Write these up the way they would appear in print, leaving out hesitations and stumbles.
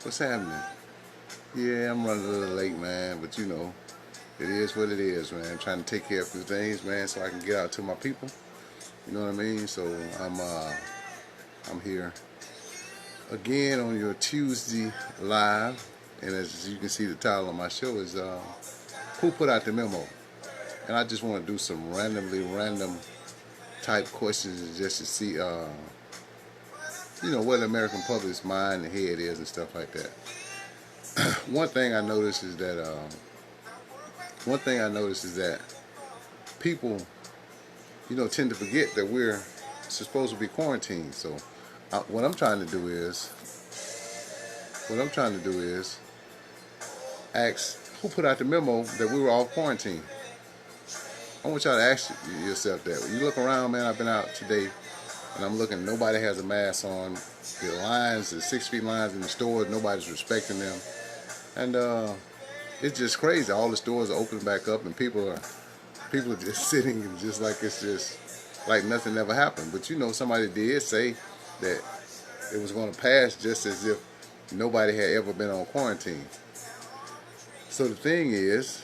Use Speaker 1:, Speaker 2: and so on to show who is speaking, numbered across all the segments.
Speaker 1: What's happening? Yeah, I'm running a little late, man, but you know, it is what it is, man. I'm trying to take care of a few things, man, so I can get out to my people. You know what I mean? So I'm here again on your Tuesday live, and as you can see, the title of my show is "Who Put Out the Memo?" And I just want to do some random type questions just to see, what the American public's mind and head is and stuff like that. One thing I noticed is that people, tend to forget that we're supposed to be quarantined. So, what I'm trying to do is, ask who put out the memo that we were all quarantined. I want y'all to ask yourself that. When you look around, man, I've been out today, and I'm looking. Nobody has a mask on. The lines, the 6 feet lines in the stores, nobody's respecting them, and it's just crazy. All the stores are opening back up, and people are just sitting and just like it's just like nothing ever happened. But somebody did say that it was going to pass just as if nobody had ever been on quarantine. So the thing is,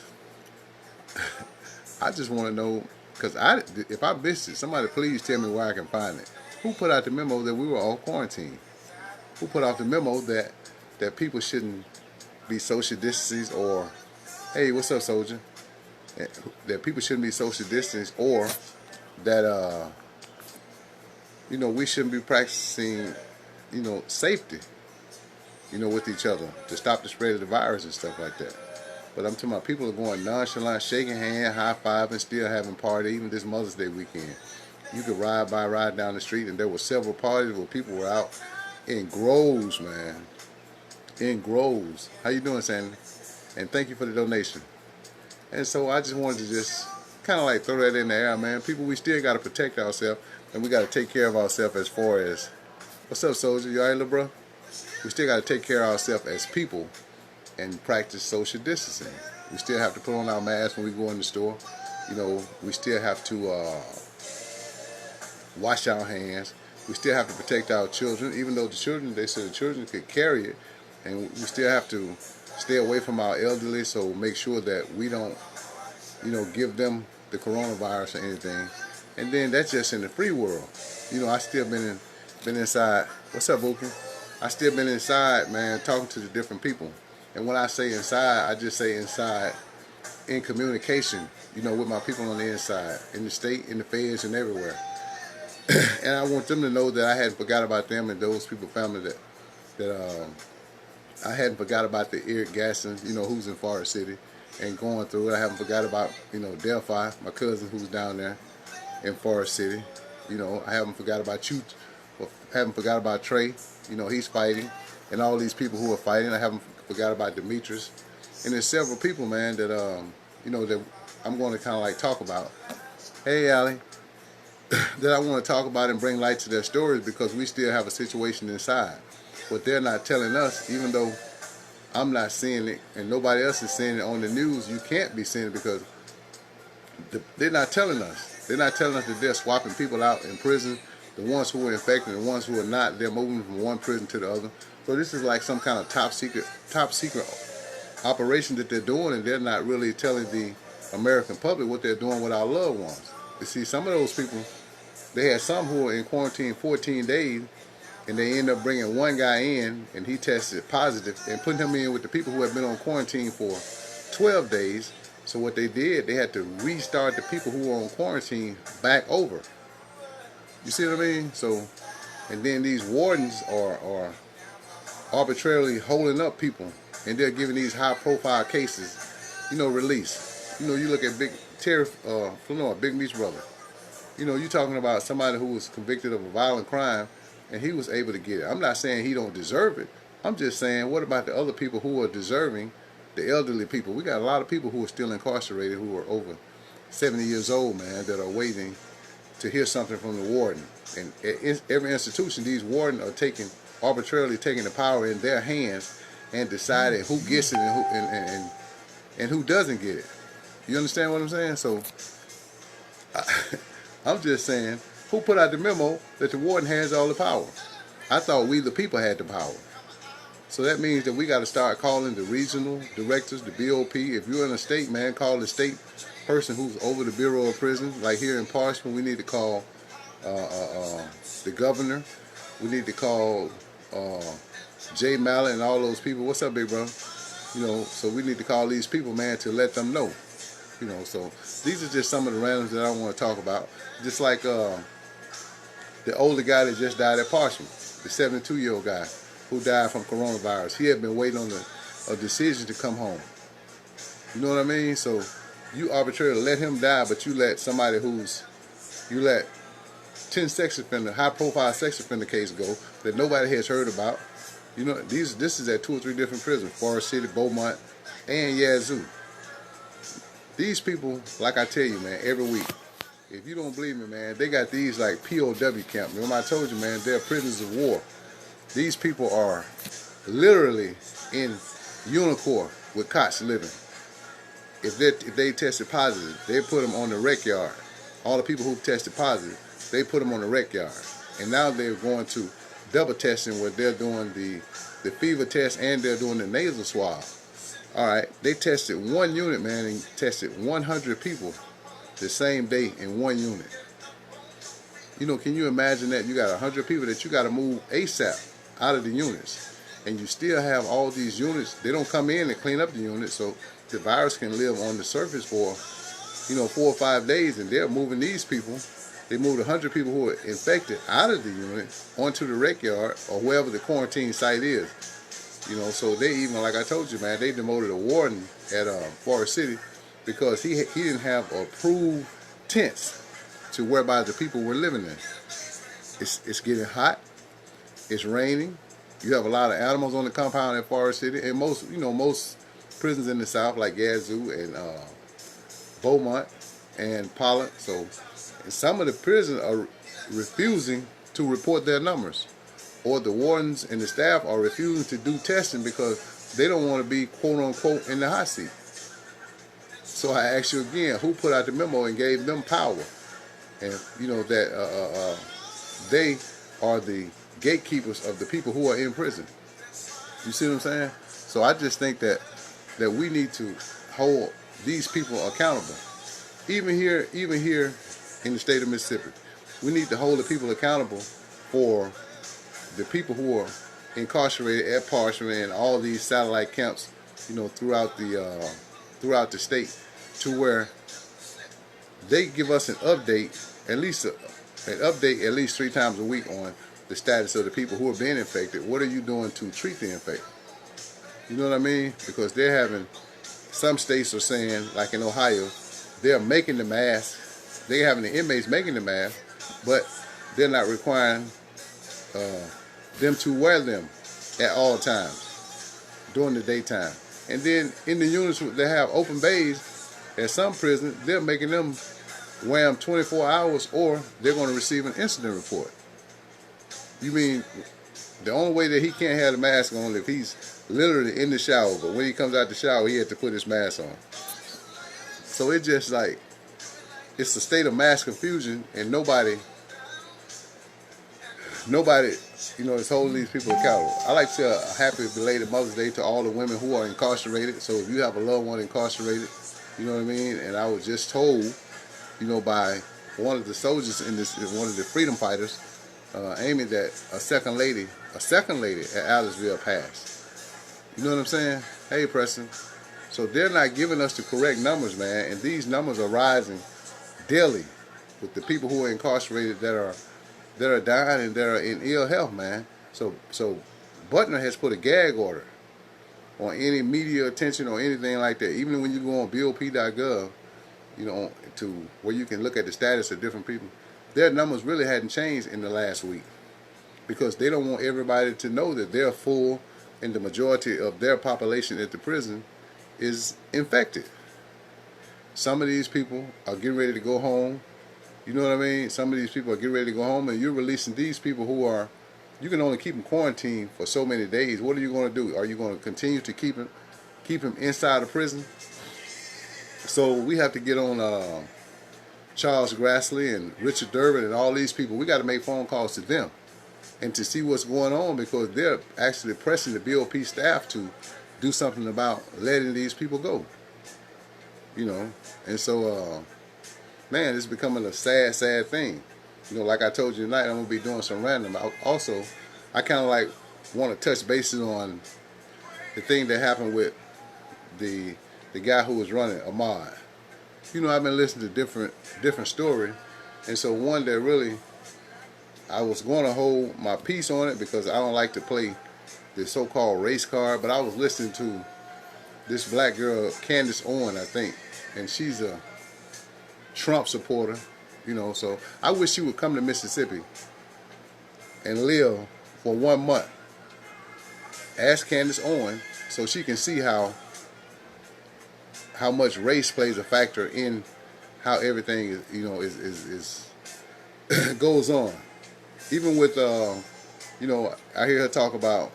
Speaker 1: I just want to know, because if I missed it, somebody please tell me where I can find it. Who put out the memo that we were all quarantined? Who put out the memo that people shouldn't be social distancing, or, hey, what's up, soldier? That people shouldn't be social distancing, or that we shouldn't be practicing safety with each other to stop the spread of the virus and stuff like that. But I'm talking about people are going nonchalant, shaking hands, high fiving, still having party. Even this Mother's Day weekend, you could ride down the street, and there were several parties where people were out in groves, man, in groves. How you doing, Sandy? And thank you for the donation. And so I just wanted to just kind of like throw that in the air, man. People, we still got to protect ourselves, and we got to take care of ourselves as far as, what's up, soldier? You all right, little bro? We still got to take care of ourselves as people and practice social distancing. We still have to put on our masks when we go in the store. We still have to wash our hands. We still have to protect our children, even though they said the children could carry it. And we still have to stay away from our elderly, so make sure that we don't, give them the coronavirus or anything. And then that's just in the free world. I still been inside. What's up, Bookie? I still been inside, man, talking to the different people. And when I say inside, I just say inside in communication, with my people on the inside, in the state, in the feds, and everywhere. And I want them to know that I hadn't forgot about them and those people, family that I hadn't forgot about the Eric Gasson, who's in Forest City and going through it. I haven't forgot about, Delphi, my cousin who's down there in Forest City. I haven't forgot about you. Haven't forgot about Trey. He's fighting. And all these people who are fighting. I haven't forgot about Demetrius. And there's several people, man, that, that I'm going to kind of like talk about. Hey, Allie. That I want to talk about and bring light to their stories, because we still have a situation inside. What they're not telling us, even though I'm not seeing it and nobody else is seeing it on the news, you can't be seeing it because they're not telling us. They're not telling us that they're swapping people out in prison. The ones who are infected and the ones who are not, they're moving from one prison to the other. So this is like some kind of top secret operation that they're doing, and they're not really telling the American public what they're doing with our loved ones. You see, some of those people, they had some who were in quarantine 14 days, and they end up bringing one guy in, and he tested positive, and putting him in with the people who had been on quarantine for 12 days. So what they did, they had to restart the people who were on quarantine back over. You see what I mean? So, and then these wardens are arbitrarily holding up people, and they're giving these high-profile cases, release. You look at Big Terry Flournoy, Big Meech's brother. You're talking about somebody who was convicted of a violent crime, and he was able to get it. I'm not saying he don't deserve it. I'm just saying, what about the other people who are deserving, the elderly people? We got a lot of people who are still incarcerated who are over 70 years old, man, that are waiting to hear something from the warden. And at every institution, these wardens are arbitrarily taking the power in their hands and deciding who gets it and who doesn't get it. You understand what I'm saying? So I'm just saying, who put out the memo that the warden has all the power? I thought we the people had the power. So that means that we got to start calling the regional directors, the BOP. If you're in a state, man, call the state person who's over the Bureau of Prisons. Like here in Parchman, we need to call the governor. We need to call Jay Mallett and all those people. What's up, big bro? You know, so we need to call these people, man, to let them know. You know, so these are just some of the randoms that I want to talk about. Just like the older guy that just died at Parchman, the 72-year-old guy who died from coronavirus. He had been waiting on a decision to come home. You know what I mean? So you arbitrarily let him die, but you let somebody you let 10 sex offender, high-profile sex offender case go that nobody has heard about. You know, this is at 2 or 3 different prisons: Forest City, Beaumont, and Yazoo. These people, like I tell you, man, every week, if you don't believe me, man, they got these like POW camp. Remember I told you, man, they're prisoners of war. These people are literally in Unicor with cots living. If they tested positive, they put them on the rec yard. All the people who tested positive, they put them on the rec yard. And now they're going to double testing where they're doing the fever test and they're doing the nasal swab. All right, they tested one unit, man, and tested 100 people the same day in one unit. You know, can you imagine that? You got 100 people that you got to move ASAP out of the units, and you still have all these units. They don't come in and clean up the units, so the virus can live on the surface for, you know, 4 or 5 days, and they're moving these people. They moved 100 people who are infected out of the unit onto the rec yard or wherever the quarantine site is. You know, so they even, like I told you, man, they demoted a warden at Forest City because he didn't have approved tents to whereby the people were living in. It's getting hot. It's raining. You have a lot of animals on the compound at Forest City, and most prisons in the South like Yazoo and Beaumont and Pollock. So some of the prisons are refusing to report their numbers, or the wardens and the staff are refusing to do testing because they don't want to be quote unquote in the hot seat. So I ask you again, who put out the memo and gave them power? And you know that they are the gatekeepers of the people who are in prison. You see what I'm saying? So I just think that we need to hold these people accountable. Even here in the state of Mississippi, we need to hold the people accountable for the people who are incarcerated at Parchman and all these satellite camps, you know, throughout the state, to where they give us an update, at least 3 times a week on the status of the people who are being infected. What are you doing to treat the infected? You know what I mean? Because they're having, some states are saying, like in Ohio, they're making the mask. They're having the inmates making the mask, but they're not requiring them to wear them at all times during the daytime. And then in the units that have open bays, at some prisons, they're making them wear them 24 hours or they're going to receive an incident report. You mean the only way that he can't have the mask on if he's literally in the shower, but when he comes out the shower, he had to put his mask on. So it's just like, it's a state of mass confusion, and nobody, you know, is holding these people accountable. I like to say a happy belated Mother's Day to all the women who are incarcerated. So if you have a loved one incarcerated, you know what I mean? And I was just told, you know, by one of the soldiers one of the freedom fighters, Amy, that a second lady at Aliceville passed. You know what I'm saying? Hey, Preston. So they're not giving us the correct numbers, man, and these numbers are rising daily with the people who are incarcerated that are dying and that are in ill health, man. So Butner has put a gag order on any media attention or anything like that. Even when you go on BOP.gov, you know, to where you can look at the status of different people, their numbers really hadn't changed in the last week because they don't want everybody to know that they're full and the majority of their population at the prison is infected. Some of these people are getting ready to go home. You know what I mean? Some of these people are getting ready to go home, and you're releasing these people who are, you can only keep them quarantined for so many days. What are you going to do? Are you going to continue to keep him inside the prison? So we have to get on Charles Grassley and Richard Durbin and all these people. We got to make phone calls to them and to see what's going on, because they're actually pressing the BOP staff to do something about letting these people go. You know, and so, man, it's becoming a sad, sad thing. You know, like I told you tonight, I'm going to be doing some random. Also, I kind of like want to touch bases on the thing that happened with the guy who was running, Ahmaud. You know, I've been listening to different stories, and so one that really, I was going to hold my peace on it because I don't like to play the so-called race card, but I was listening to this black girl, Candace Owens, I think, and she's a Trump supporter, you know, so I wish she would come to Mississippi and live for 1 month. Ask Candace Owens so she can see how much race plays a factor in how everything is, you know, is goes on. Even with, you know, I hear her talk about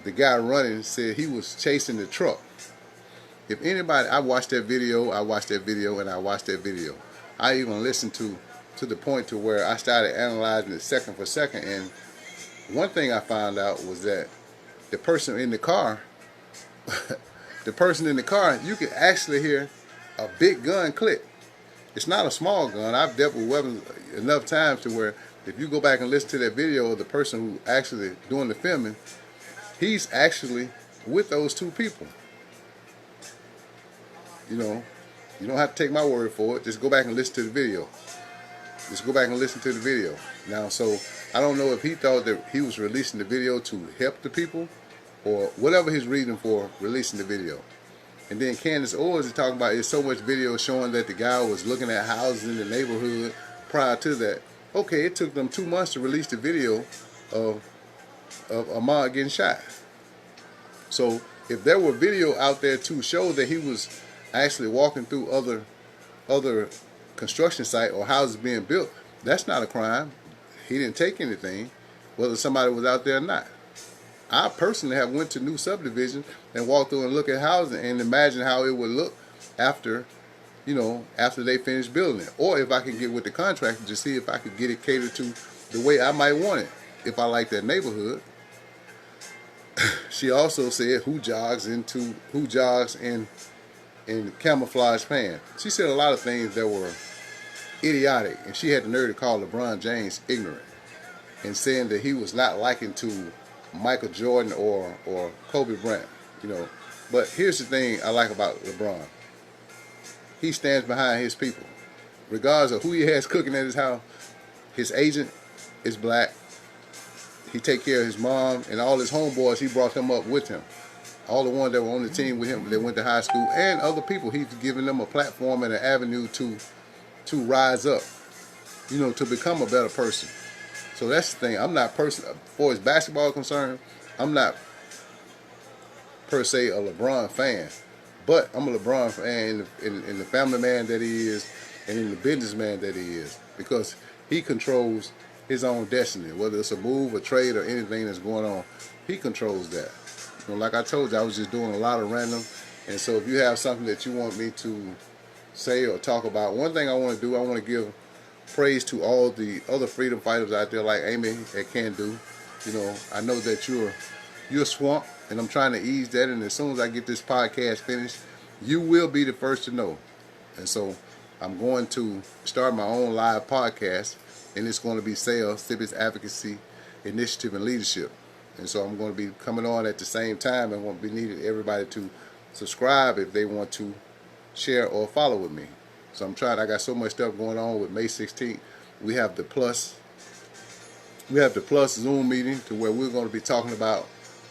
Speaker 1: the guy running said he was chasing the truck. If anybody, I watched that video, and I watched that video. I even listened to the point to where I started analyzing it second for second, and one thing I found out was that the person in the car, you could actually hear a big gun click. It's not a small gun. I've dealt with weapons enough times to where if you go back and listen to that video of the person who actually doing the filming, he's actually with those two people. You know, you don't have to take my word for it. Just go back and listen to the video. Now, so I don't know if he thought that he was releasing the video to help the people or whatever his reason for releasing the video. And then Candace Owens is talking about, there's so much video showing that the guy was looking at houses in the neighborhood prior to that. Okay, it took them 2 months to release the video of Ahmaud getting shot. So if there were video out there to show that he was actually walking through other construction site or houses being built, that's not a crime. He didn't take anything, whether somebody was out there or not. I personally have went to new subdivision and walked through and look at housing and imagine how it would look after, you know, after they finish building it. Or if I could get with the contractor to see if I could get it catered to the way I might want it, if I like that neighborhood. She also said, who jogs in camouflage pants. She said a lot of things that were idiotic, and she had the nerve to call LeBron James ignorant and saying that he was not likened to Michael Jordan or Kobe Bryant, you know. But here's the thing I like about LeBron. He stands behind his people. Regardless of who he has cooking at his house, his agent is black. He take care of his mom and all his homeboys. He brought them up with him. All the ones that were on the team with him, that went to high school, and other people. He's giving them a platform and an avenue to rise up, you know, to become a better person. So that's the thing. I'm not for as basketball concerned, I'm not per se a LeBron fan, but I'm a LeBron fan in the family man that he is, and in the businessman that he is, because he controls his own destiny. Whether it's a move, a trade, or anything that's going on, he controls that. You know, like I told you, I was just doing a lot of random, and so if you have something that you want me to say or talk about, one thing I want to do, I want to give praise to all the other freedom fighters out there like Amy at Can Do. You know, I know that you're swamped, and I'm trying to ease that, and as soon as I get this podcast finished, you will be the first to know. And so I'm going to start my own live podcast, and it's going to be Sales, Civil Advocacy, Initiative, and Leadership. And so I'm going to be coming on at the same time. I'm going to be needing everybody to subscribe if they want to share or follow with me. So I got so much stuff going on with May 16th. We have the Plus Zoom meeting to where we're going to be talking about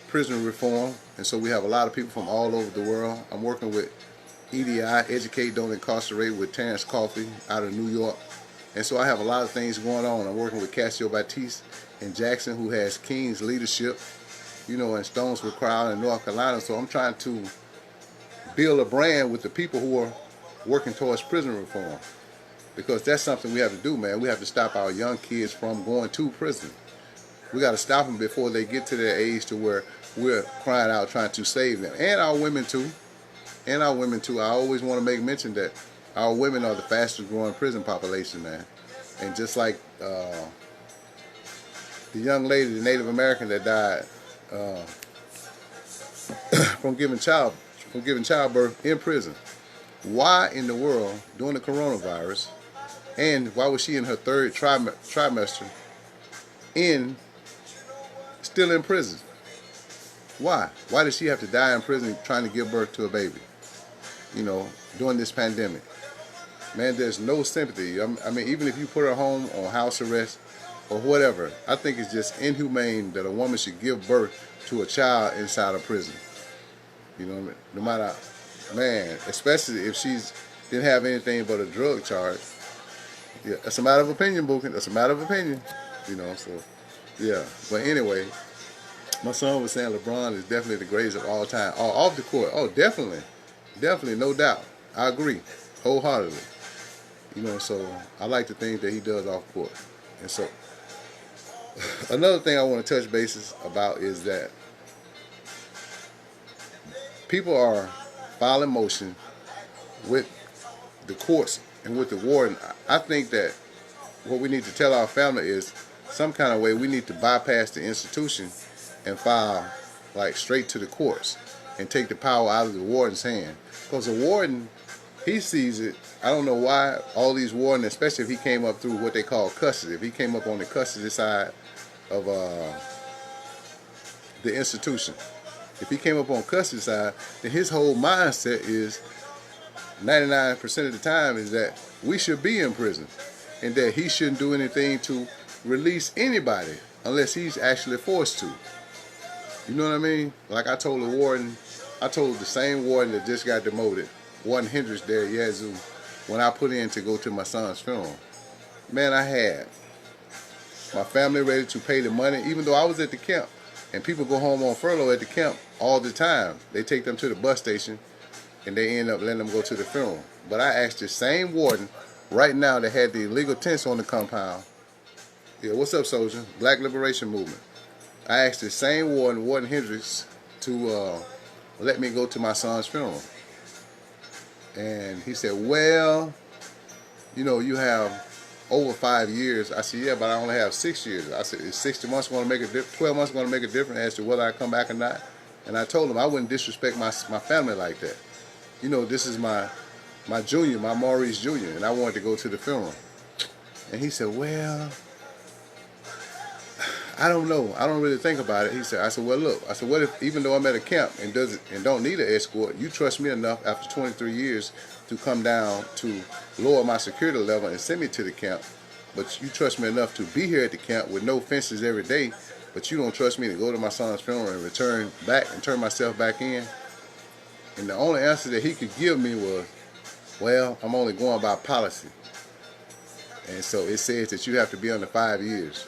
Speaker 1: prison reform. And so we have a lot of people from all over the world. I'm working with EDI, Educate, Don't Incarcerate, with Terrence Coffey out of New York. And so I have a lot of things going on. I'm working with Cassio Batiste in Jackson, who has King's Leadership, you know, and Stonesville Crowd in North Carolina. So I'm trying to build a brand with the people who are working towards prison reform, because that's something we have to do, man. We have to stop our young kids from going to prison. We got to stop them before they get to their age to where we're crying out trying to save them, and our women too. I always want to make mention that our women are the fastest growing prison population, man. And just like the young lady, the Native American that died uh, from giving childbirth in prison. Why in the world during the coronavirus, and why was she in her third trimester in still in prison? Why? Why did she have to die in prison trying to give birth to a baby? You know, during this pandemic. Man, there's no sympathy. I mean, even if you put her home on house arrest or whatever, I think it's just inhumane that a woman should give birth to a child inside a prison. You know what I mean? No matter, man, especially if she's didn't have anything but a drug charge. Yeah, that's a matter of opinion, Bookin. That's a matter of opinion. You know, so yeah. But anyway, my son was saying LeBron is definitely the greatest of all time. Oh, off the court. Oh, definitely. Definitely, no doubt. I agree wholeheartedly. You know, so I like the things that he does off court. And so another thing I want to touch bases about is that people are filing motion with the courts and with the warden. I think that what we need to tell our family is some kind of way we need to bypass the institution and file like straight to the courts and take the power out of the warden's hand. Because the warden, he sees it. I don't know why all these wardens, especially if he came up through what they call custody, if he came up on the custody side of the institution, if he came up on custody side, then his whole mindset is 99% of the time is that we should be in prison and that he shouldn't do anything to release anybody unless he's actually forced to. You know what I mean? Like I told the warden, I told the same warden that just got demoted, Warden Hendricks there at Yazoo, when I put in to go to my son's funeral. Man, I had my family ready to pay the money, even though I was at the camp. And people go home on furlough at the camp all the time. They take them to the bus station and they end up letting them go to the funeral. But I asked the same warden right now that had the illegal tents on the compound. Yeah, what's up, soldier? Black Liberation Movement. I asked the same warden, Warden Hendricks, to let me go to my son's funeral. And he said, well, you know, you have over 5 years. I said, yeah, but I only have 6 years. I said, is 60 months going to make a difference? 12 months going to make a difference as to whether I come back or not? And I told him I wouldn't disrespect my family like that. You know, this is my junior, my Maurice Jr., and I wanted to go to the funeral. And he said, well, I don't know. I don't really think about it. I said, well, look. I said, what if, even though I'm at a camp and don't need an escort, you trust me enough after 23 years to come down to lower my security level and send me to the camp, but you trust me enough to be here at the camp with no fences every day, but you don't trust me to go to my son's funeral and return back and turn myself back in? And the only answer that he could give me was, well, I'm only going by policy. And so it says that you have to be under 5 years.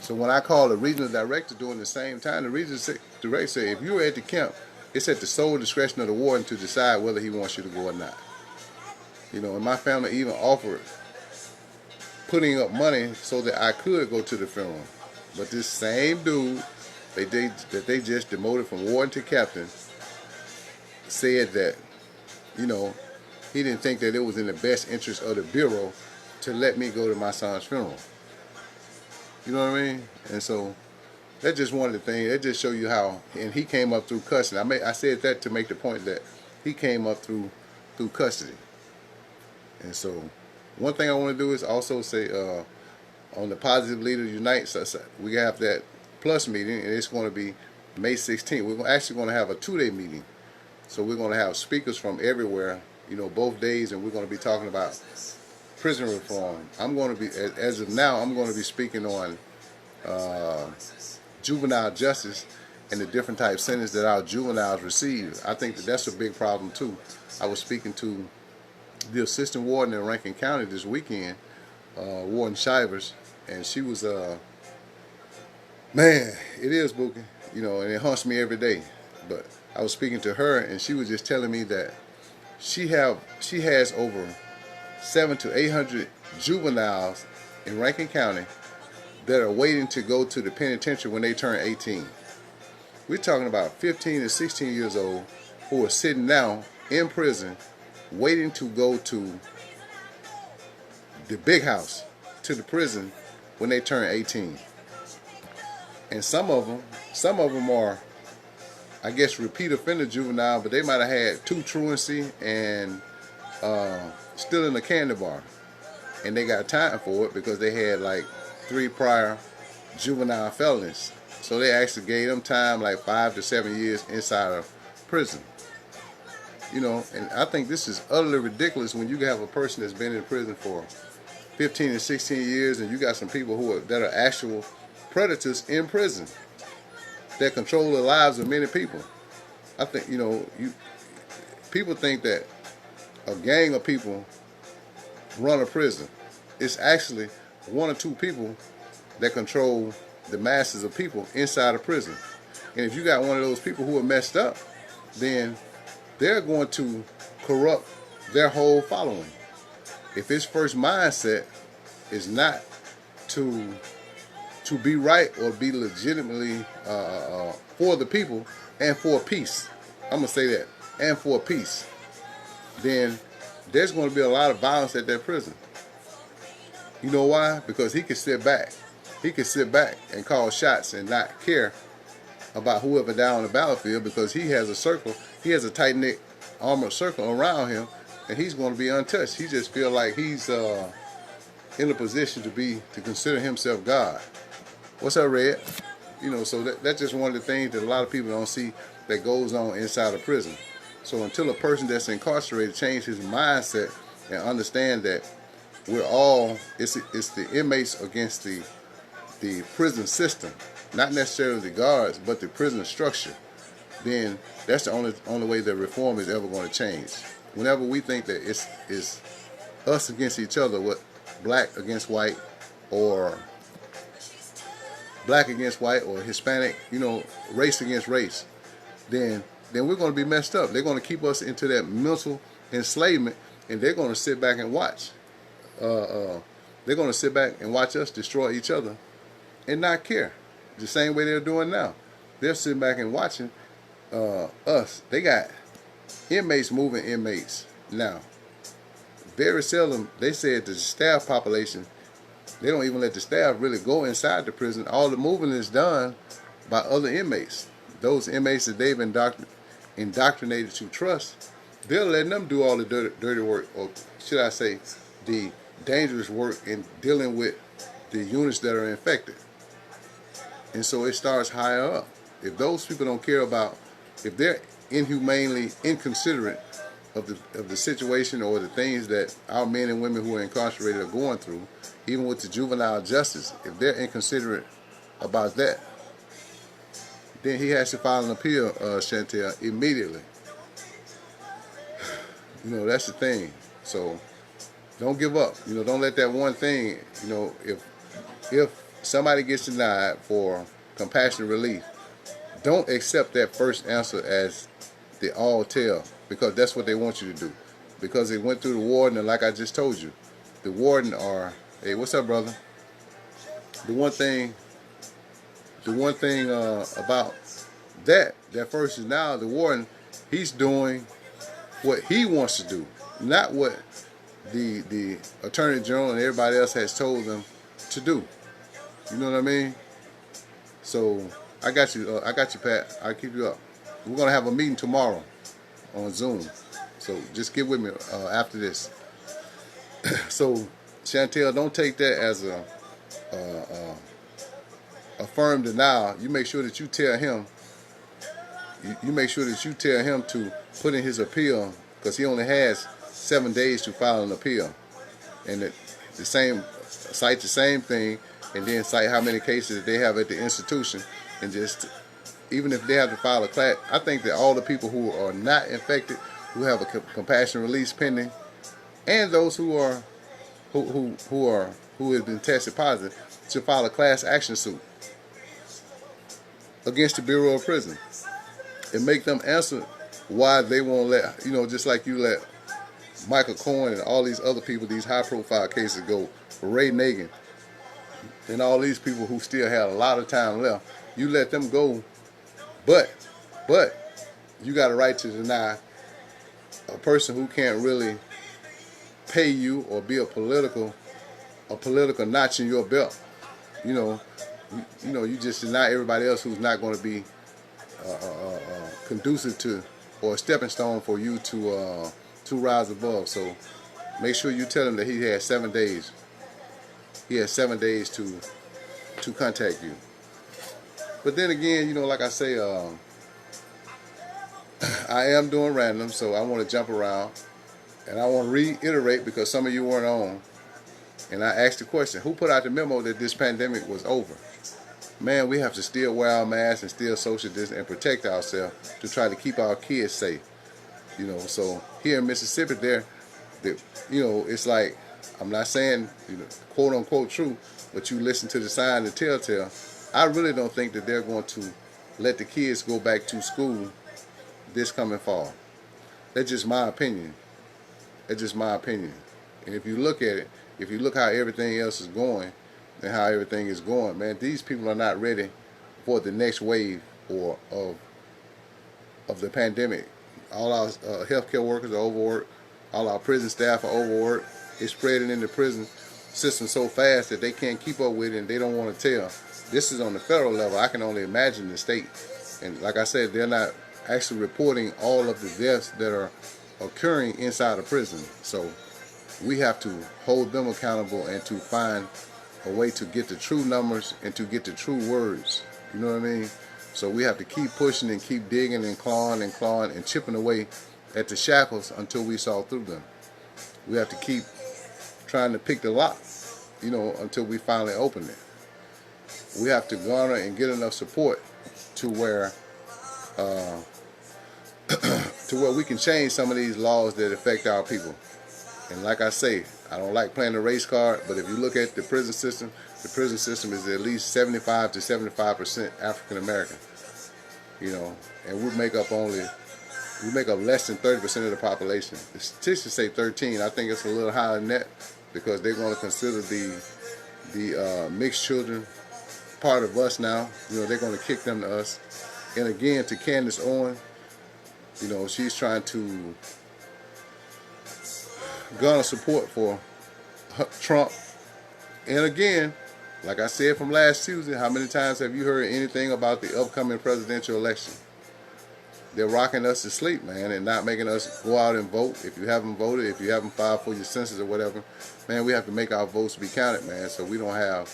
Speaker 1: So when I called the regional director during the same time, the regional director said, if you're at the camp, it's at the sole discretion of the warden to decide whether he wants you to go or not. You know, and my family even offered putting up money so that I could go to the funeral. But this same dude that they just demoted from warden to captain said that, you know, he didn't think that it was in the best interest of the Bureau to let me go to my son's funeral. You know what I mean? And so that's just one of the things. That just show you how, and he came up through custody. I said that to make the point that he came up through custody. And so one thing I want to do is also say on the Positive Leaders Unite, so we have that plus meeting, and it's going to be May 16th. We're actually going to have a 2-day meeting. So we're going to have speakers from everywhere, you know, both days, and we're going to be talking about prison reform. I'm going to be, as of now, I'm going to be speaking on juvenile justice and the different type of sentences that our juveniles receive. I think that that's a big problem too. I was speaking to the assistant warden in Rankin County this weekend, Warden Shivers, and she was, man, it is booking, you know, and it haunts me every day. But I was speaking to her, and she was just telling me that she has over 700 to 800 juveniles in Rankin County that are waiting to go to the penitentiary when they turn 18. We're talking about 15 to 16 years old who are sitting now in prison waiting to go to the big house, to the prison when they turn 18. And some of them are, I guess, repeat offender juvenile, but they might have had 2 truancy and still in the candy bar, and they got time for it because they had like 3 prior juvenile felonies. So they actually gave them time, like 5 to 7 years inside of prison. You know, and I think this is utterly ridiculous when you have a person that's been in prison for 15 and 16 years, and you got some people that are actual predators in prison that control the lives of many people. I think, you know, people think that a gang of people run a prison. It's actually 1 or 2 people that control the masses of people inside a prison. And if you got one of those people who are messed up, then they're going to corrupt their whole following. If his first mindset is not to be right or be legitimately for the people and for peace, I'm going to say that, and for peace, then there's going to be a lot of violence at that prison. You know why? Because he can sit back. He can sit back and call shots and not care about whoever down on the battlefield, because he has a circle. He has a tight-knit armored circle around him, and he's going to be untouched. He just feel like he's in a position to consider himself God. What's up, Red? You know, so that's just one of the things that a lot of people don't see that goes on inside a prison. So until a person that's incarcerated change his mindset and understand that we're all, it's the inmates against the prison system, not necessarily the guards, but the prison structure, then that's the only way that reform is ever going to change. Whenever we think that it's us against each other, what black against white, or Hispanic, you know, race against race, then we're going to be messed up. They're going to keep us into that mental enslavement, and they're going to sit back and watch. They're going to sit back and watch us destroy each other and not care. The same way they're doing now. They're sitting back and watching us. They got inmates moving inmates now. Very seldom, they said the staff population, they don't even let the staff really go inside the prison. All the moving is done by other inmates. Those inmates that they've indoctrinated to trust, they're letting them do all the dirty work, or should I say, the dangerous work in dealing with the units that are infected. And so it starts higher up. If those people don't care about, if they're inhumanely inconsiderate of the situation or the things that our men and women who are incarcerated are going through, even with the juvenile justice, if they're inconsiderate about that, then he has to file an appeal, Chantel, immediately. You know, that's the thing. So don't give up. You know, don't let that one thing, you know, if somebody gets denied for compassionate relief, don't accept that first answer as the all tell, because that's what they want you to do. Because it went through the warden, and like I just told you, the warden are, hey, what's up, brother? The one thing about that first is now the warden, he's doing what he wants to do, not what the attorney general and everybody else has told them to do. You know what I mean? So I got you, Pat. I'll keep you up. We're gonna have a meeting tomorrow on Zoom, so just get with me after this. So Chantel, don't take that as a firm denial. You make sure that you tell him. You make sure that you tell him to put in his appeal, because he only has 7 days to file an appeal, and cite the same thing, and then cite how many cases that they have at the institution, and just, even if they have to file a class, I think that all the people who are not infected, who have a compassionate release pending, and those who have been tested positive, should file a class action suit against the Bureau of Prisons and make them answer why they won't let, you know, just like you let Michael Cohen and all these other people, these high-profile cases go, Ray Nagin, and all these people who still have a lot of time left, you let them go, but you got a right to deny a person who can't really pay you or be a political notch in your belt. You know, you just deny everybody else who's not going to be conducive to, or a stepping stone for you to rise above. So make sure you tell him that he has 7 days. He has 7 days to contact you. But then again, like I say, I am doing random, so I want to jump around. And I want to reiterate, because some of you weren't on, and I asked the question, who put out the memo that this pandemic was over? Man, we have to still wear our masks and still social distance and protect ourselves to try to keep our kids safe. So here in Mississippi, it's like, I'm not saying, quote unquote true, but you listen to the sign, the telltale. I really don't think that they're going to let the kids go back to school this coming fall. That's just my opinion. That's just my opinion. And if you look at it, if you look how everything else is going and how everything is going, man, these people are not ready for the next wave of the pandemic. All our healthcare workers are overworked. All our prison staff are overworked. It's spreading in the prison system so fast that they can't keep up with it, and they don't want to tell. This is on the federal level. I can only imagine the state. And like I said, they're not actually reporting all of the deaths that are occurring inside of prison. So we have to hold them accountable and to find a way to get the true numbers and to get the true words. You know what I mean? So we have to keep pushing and keep digging and clawing and chipping away at the shackles until we saw through them. We have to keep trying to pick the lock, until we finally open it. We have to garner and get enough support to where we can change some of these laws that affect our people. And like I say, I don't like playing the race card, but if you look at the prison system is at least 75 to 75% African American. And we make up less than 30% of the population. The statistics say 13. I think it's a little higher than that, because they're going to consider the mixed children part of us now. They're going to kick them to us. And again, to Candace Owen, she's trying to garner support for Trump. And again, like I said from last Tuesday, how many times have you heard anything about the upcoming presidential election? They're rocking us to sleep, man, and not making us go out and vote. If you haven't voted, if you haven't filed for your census or whatever, man, we have to make our votes be counted, man. So we don't have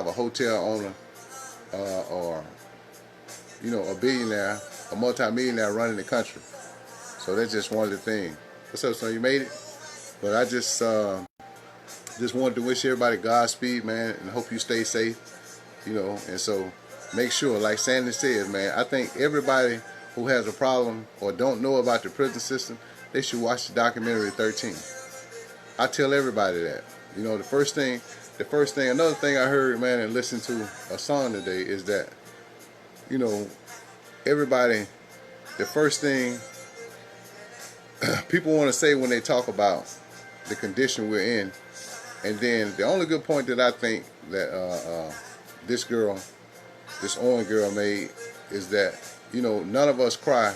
Speaker 1: a hotel owner or a billionaire, a multimillionaire running the country. So that's just one of the things. What's up, son? You made it? But I just wanted to wish everybody Godspeed, man, and hope you stay safe. And so make sure, like Sandy says, man, I think everybody who has a problem or don't know about the prison system, they should watch the documentary 13. I tell everybody that. The first thing, another thing I heard, man, and listened to a song today is that, everybody, the first thing people want to say when they talk about the condition we're in, and then the only good point that I think that this Owen girl made is that, none of us cry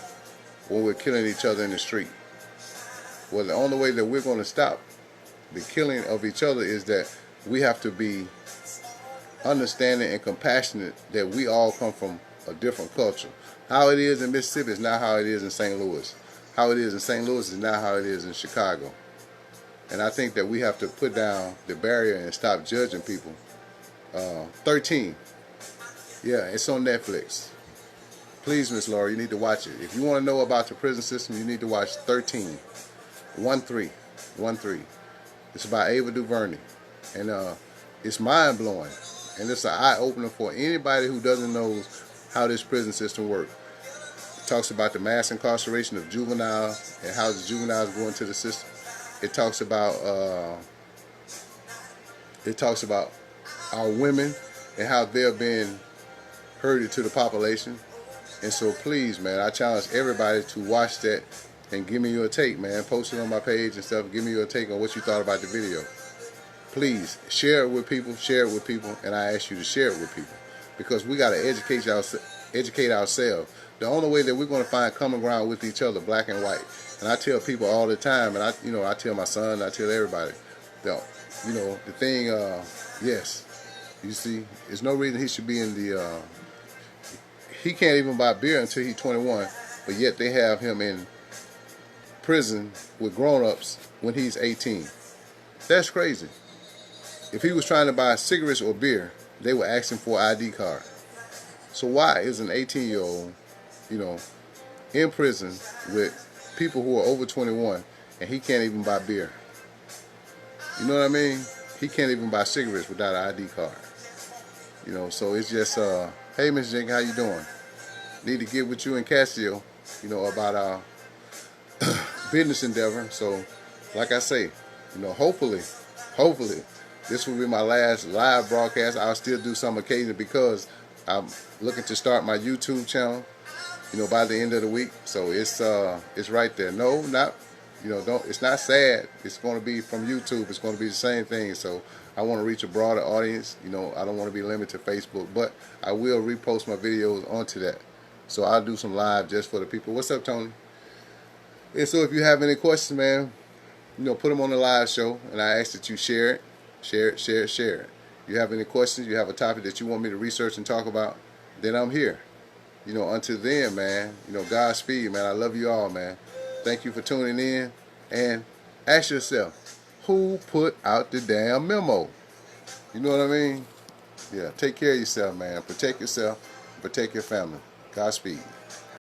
Speaker 1: when we're killing each other in the street. Well, the only way that we're going to stop the killing of each other is that we have to be understanding and compassionate that we all come from a different culture. How it is in Mississippi is not how it is in St. Louis. How it is in St. Louis is not how it is in Chicago. And I think that we have to put down the barrier and stop judging people. 13. Yeah, it's on Netflix. Please, Miss Laura, you need to watch it. If you want to know about the prison system, you need to watch 13. 1-3. It's by Ava DuVernay. And it's mind-blowing. And it's an eye-opener for anybody who doesn't know how this prison system works. It talks about the mass incarceration of juveniles and how the juveniles go into the system. It talks about our women and how they're being herded to the population. And so please, man, I challenge everybody to watch that and give me your take, man. Post it on my page and stuff. Give me your take on what you thought about the video. Please share it with people, and I ask you to share it with people, because we got to educate ourselves. The only way that we're going to find common ground with each other, black and white. And I tell people all the time, and I tell my son, I tell everybody, the thing, yes, You see, there's no reason he should be in the. He can't even buy beer until he's 21, but yet they have him in prison with grown-ups when he's 18. That's crazy. If he was trying to buy cigarettes or beer, they would ask him for an ID card. So why is an 18-year-old, you know, in prison with people who are over 21 and he can't even buy beer? You know what I mean? He can't even buy cigarettes without an ID card. You know, so it's just, hey, Miss Jenkins, how you doing? Need to get with you and Cassio, you know, about our business endeavor. So, like I say, you know, hopefully, this will be my last live broadcast. I'll still do some occasion because I'm looking to start my YouTube channel, you know, by the end of the week. So it's right there. No, not, you know, don't. It's not sad. It's going to be from YouTube. It's going to be the same thing. So I want to reach a broader audience. You know, I don't want to be limited to Facebook, but I will repost my videos onto that. So I'll do some live just for the people. What's up, Tony? And so if you have any questions, man, you know, put them on the live show, and I ask that you share it. Share it. You have any questions, you have a topic that you want me to research and talk about, then I'm here. You know, until then, man, you know, Godspeed, man. I love you all, man. Thank you for tuning in. And ask yourself, who put out the damn memo? You know what I mean? Yeah, take care of yourself, man. Protect yourself. Protect your family. Godspeed.